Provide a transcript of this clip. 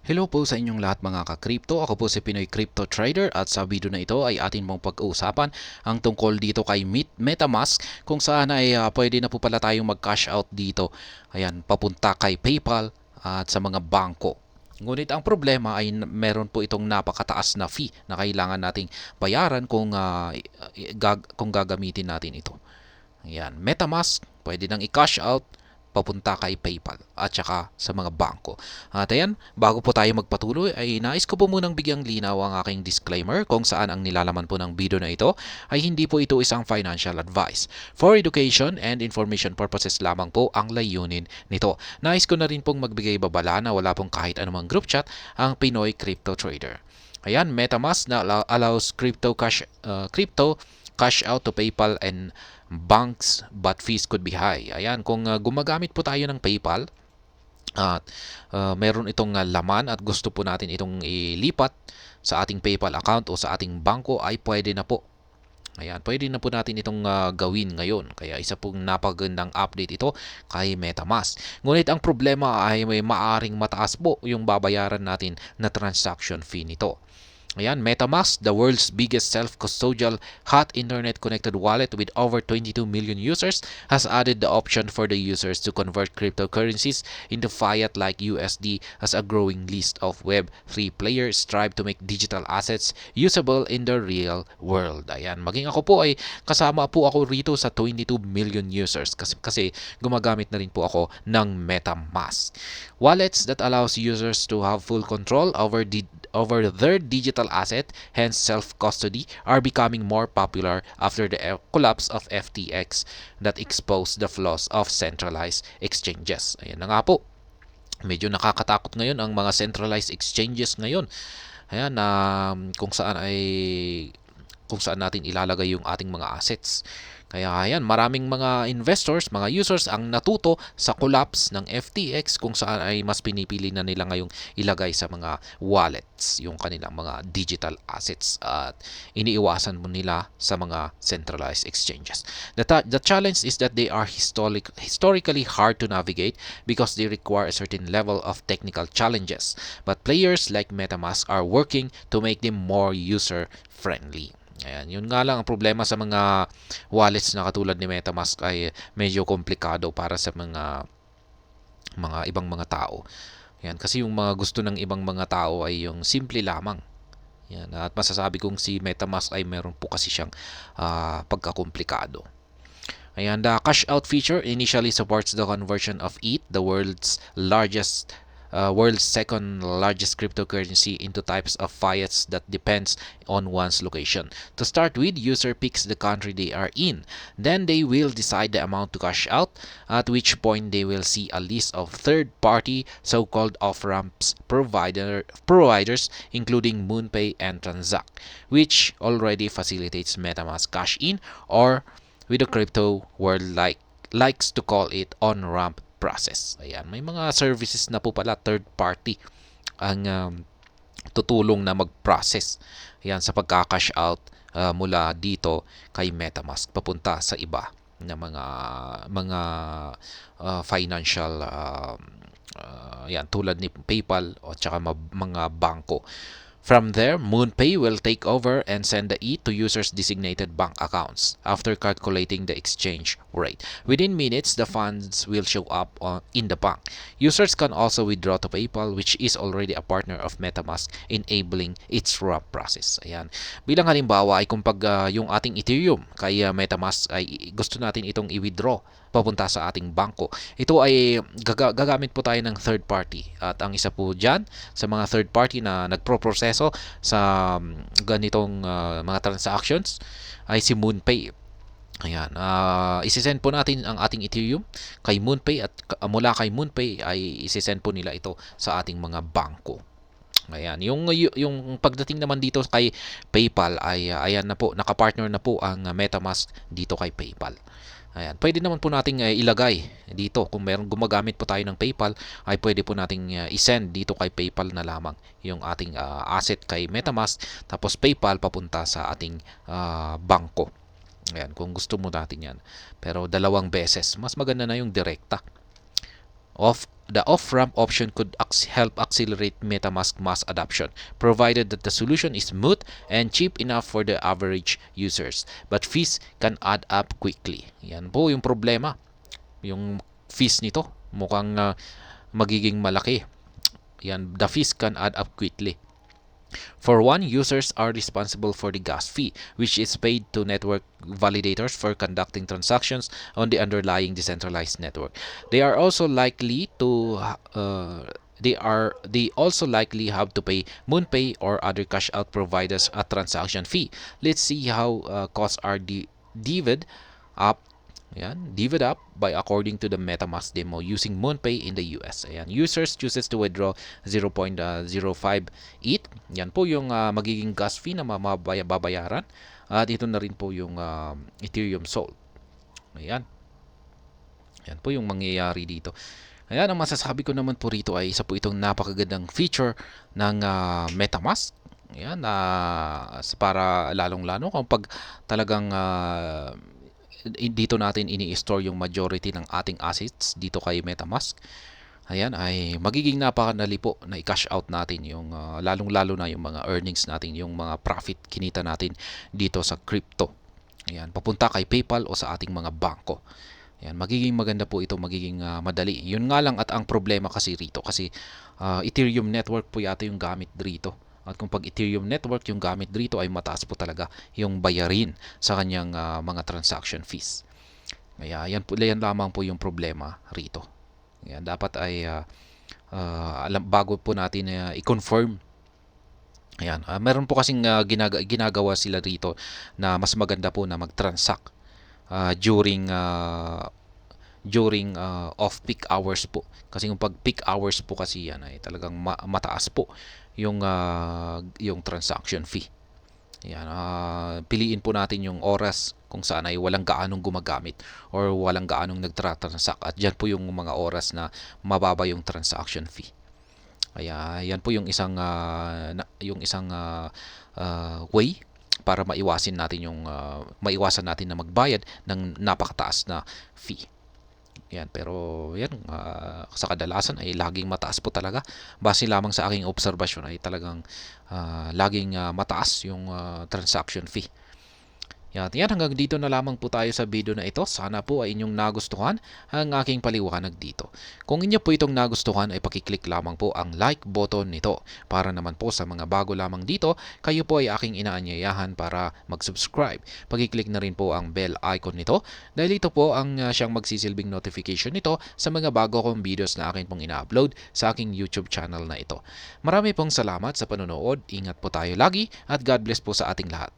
Hello po sa inyong lahat mga ka-crypto. Ako po si Pinoy Crypto Trader at sa video na ito ay atin mong pag-uusapan ang tungkol dito kay MetaMask kung saan ay pwede na po pala tayong mag-cash out dito. Ayan, papunta kay PayPal at sa mga bangko. Ngunit ang problema ay meron po itong napakataas na fee na kailangan nating bayaran kung gagamitin natin ito. Ayan, MetaMask, pwede nang i-cash out papunta kay PayPal at saka sa mga bangko. At ayan, bago po tayo magpatuloy ay nais ko po munang bigyang linaw ang aking disclaimer kung saan ang nilalaman po ng video na ito ay hindi po ito isang financial advice. For education and information purposes lamang po ang layunin nito. Nais ko na rin pong magbigay babala na wala pong kahit anumang group chat ang Pinoy Crypto Trader. Ayan, MetaMask na allows crypto cash out to PayPal and banks but fees could be high. Ayan, kung gumagamit po tayo ng PayPal at meron itong laman at gusto po natin itong ilipat sa ating PayPal account o sa ating bangko ay pwede na po. Ayan, pwede na po natin itong gawin ngayon. Kaya isa pong napagandang update ito kay MetaMask. Ngunit ang problema ay may maaring mataas po yung babayaran natin na transaction fee nito. Ayan, MetaMask, the world's biggest self-custodial hot internet-connected wallet with over 22 million users, has added the option for the users to convert cryptocurrencies into fiat like USD as a growing list of Web3 players strive to make digital assets usable in the real world. Ayan, maging ako po ay kasama po ako rito sa 22 million users kasi gumagamit na rin po ako ng MetaMask. Wallets that allows users to have full control over their digital asset, hence self-custody, are becoming more popular after the collapse of FTX that exposed the flaws of centralized exchanges. Ayan na nga po. Medyo nakakatakot ngayon ang mga centralized exchanges ngayon. Ayan, kung saan natin ilalagay yung ating mga assets. Kaya ayan, maraming mga investors, mga users ang natuto sa collapse ng FTX kung saan ay mas pinipili na nila ngayong ilagay sa mga wallets yung kanilang mga digital assets at iniiwasan mo nila sa mga centralized exchanges. The challenge is that they are historically hard to navigate because they require a certain level of technical challenges. But players like MetaMask are working to make them more user-friendly. Ayan, yun nga lang ang problema sa mga wallets na katulad ni MetaMask ay medyo komplikado para sa mga ibang mga tao. Ayan, kasi yung mga gusto ng ibang mga tao ay yung simple lamang. Ayan, at masasabi kong si MetaMask ay meron po kasi siyang pagkakomplikado. Ayan, the cash out feature initially supports the conversion of ETH, the world's second largest cryptocurrency, into types of fiats that depends on one's location. To start with, user picks the country they are in. Then they will decide the amount to cash out, at which point they will see a list of third-party so-called off-ramps providers including MoonPay and Transact, which already facilitates MetaMask cash-in, or with the crypto world likes to call it on-ramp process. Ayan, may mga services na po pala third party ang tutulong na mag-process. Ayan, sa pagka-cash out mula dito kay MetaMask papunta sa iba na mga financial yan, tulad ni PayPal o tsaka mga bangko. From there, MoonPay will take over and send the ETH to users' designated bank accounts after calculating the exchange rate. Within minutes, the funds will show up in the bank. Users can also withdraw to PayPal, which is already a partner of MetaMask, enabling its ramp process. Ayan. Bilang halimbawa ay kung yung ating Ethereum kay MetaMask ay gusto natin itong i-withdraw papunta sa ating bangko. Ito ay gagamit po tayo ng third party. At ang isa po dyan sa mga third party na nagproproseso sa ganitong mga transactions ay si MoonPay. Ayan, isisend po natin ang ating Ethereum kay MoonPay at mula kay MoonPay ay isisend po nila ito sa ating mga bangko. Ayan, yung pagdating naman dito kay PayPal ay ayan na po, nakapartner na po ang MetaMask dito kay PayPal. Ayan, pwede naman po nating ilagay dito kung meron gumagamit po tayo ng PayPal ay pwede po nating i-send dito kay PayPal na lamang yung ating asset kay MetaMask tapos PayPal papunta sa ating bangko. Ayan, kung gusto mo natin yan. Pero dalawang beses, mas maganda na yung direkta. The off-ramp option could help accelerate MetaMask mass adoption, provided that the solution is smooth and cheap enough for the average users. But fees can add up quickly. Yan po yung problema. Yung fees nito mukhang magiging malaki. Yan, the fees can add up quickly. For one, users are responsible for the gas fee, which is paid to network validators for conducting transactions on the underlying decentralized network. They are also likely to they also likely have to pay MoonPay or other cash out providers a transaction fee. Let's see how costs are divvied up. Ayan, divide up by according to the MetaMask demo using MoonPay in the US. Ayan, users chooses to withdraw 0.05 ETH. Yan po yung magiging gas fee na babayaran. At ito na rin po yung Ethereum sold. Ayan. Yan po yung mangyayari dito. Ayan, ang masasabi ko naman po rito ay isa po itong napakagandang feature ng MetaMask. Ayan, para lalong-lalo kung pag talagang dito natin ini-store yung majority ng ating assets dito kay MetaMask. Ayan, ay magiging napakadali po na i-cash out natin yung lalong-lalo na yung mga earnings natin, yung mga profit kinita natin dito sa crypto. Ayan, papunta kay PayPal o sa ating mga bangko. Ayan, magiging maganda po ito, magiging madali. Yun nga lang at ang problema kasi rito kasi Ethereum network po yata yung gamit dito. At kung pag Ethereum network yung gamit dito ay mataas po talaga yung bayarin sa kanyang mga transaction fees. Kaya yan lamang po yung problema rito. Yan, dapat ay bago po natin i-confirm. Ayan, meron po kasing ginagawa sila rito na mas maganda po na mag-transact during off-peak hours po. Kasi kung pag peak hours po kasi yan ay talagang mataas po yung transaction fee. Yan, piliin po natin yung oras kung saan ay walang gaanong gumagamit or walang gaanong nagtransact at dyan po yung mga oras na mababa yung transaction fee. Kaya yan po yung isang way para maiwasan natin na magbayad ng napakataas na fee. Yan, pero yan sa kadalasan ay laging mataas po talaga. Base lamang sa aking obserbasyon ay talagang laging mataas yung transaction fee. Yan, hanggang dito na lamang po tayo sa video na ito. Sana po ay inyong nagustuhan ang aking paliwanag dito. Kung inyo po itong nagustuhan ay pakiclick lamang po ang like button nito. Para naman po sa mga bago lamang dito, kayo po ay aking inaanyayahan para mag-subscribe. Pakiclick na rin po ang bell icon nito dahil ito po ang siyang magsisilbing notification nito sa mga bago kong videos na akin pong ina-upload sa aking YouTube channel na ito. Marami pong salamat sa panonood. Ingat po tayo lagi at God bless po sa ating lahat.